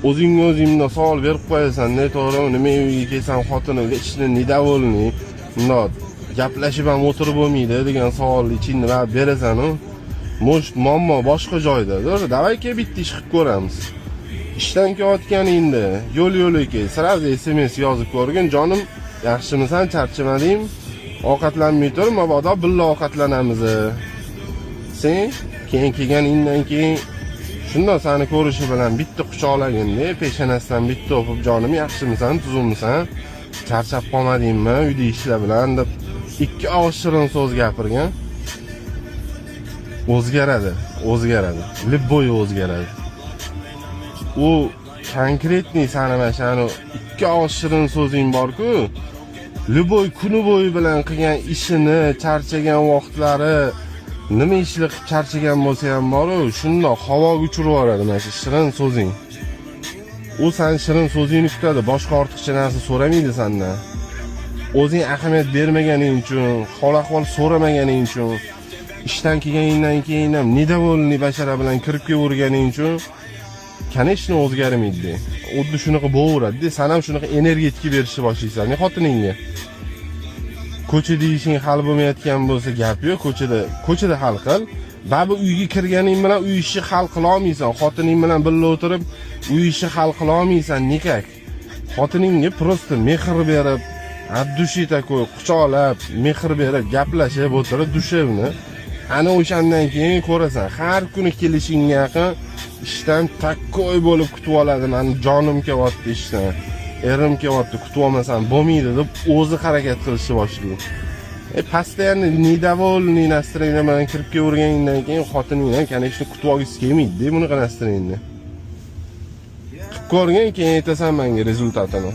o'zingga o'zingdan savol berib qo'yasan, to'g'ri, nima uyga kelsan xotinim ishni nidavolni, bundoq gaplashib ham o'tirib bo'lmaydi degan savolni ichingda berib berasan-ku. Muammo boshqa joyda. To'g'ri, davay ke bitta ish qilib ko'ramiz. Ishdan kelayotganingda yo'l-yo'lakay sразу SMS yozib ko'rgin, jonim, yaxshimisan, charchamading? Ovqatlanmay tur, mabodo birga ovqatlanamiz. Sen keyin kelganingdan keyin shunda seni ko'rishi bilan bitta quchoqlagin-da, peshonasidan bitta o'pib, jonim, yaxshimisan, tuzukmisan? Charchab qolmadingmi uyda ishlar bilan deb ikki og'iz shirin so'z gapirgan. O'zgaradi. Libboy o'zgaradi. U konkretniy sani mana ikki og'iz shirin so'zing bor-ku, Libboy kuni bo'yi bilan qilgan ishini, charchagan vaqtlari, nima ishlar qilib charchagan bo'lsa ham bor-ku, shundoq havoga uchirib yuboradi mana shu shirin so'zing. U sen shirin so'zingni kutadi, boshqa ortiqcha narsa so'ramaydi sendan. O'zing ahamiyat bermaganing uchun, hol-ahvol so'ramaganing uchun, ishdan kelganingdan keyin ham nidavolni bashara bilan kirib kelaverganing uchun kanechni o'zgarmaydi. Xuddi shunaqa bo'laveradi. Sen ham shunaqa energetik berishni boshlaysan xotiningga. Ko'chada ishing hal bo'lmayotgan bo'lsa gap yo'q, ko'chada hal qil. Babi uyga kirganing bilan uy ishi hal qila olmaysan. Xotining bilan birga o'tirib uy ishi hal qila olmaysan. Nikak. Xotiningga prosta mehr berib, addushi takoy quchoqlab, mehr berib, gaplashib o'tirib dushevni. Ana o'shandan keyin ko'rasan, har kuni kelishingga yaqin ishdan takkoy bo'lib kutib oladi. Meni jonim kelyapti ishdan. Erim kelyapti, kutib olmasam bo'lmaydi deb o'zi harakat qilishni boshlaydi. Постоянно недовольный настроение bilan kirib kelaverganingdan keyin xotiningdan kanechni kutib olgisi kelmaydi, bunaqa настроение. Qilib ko'rgan, keyin aytasan menga rezultatini.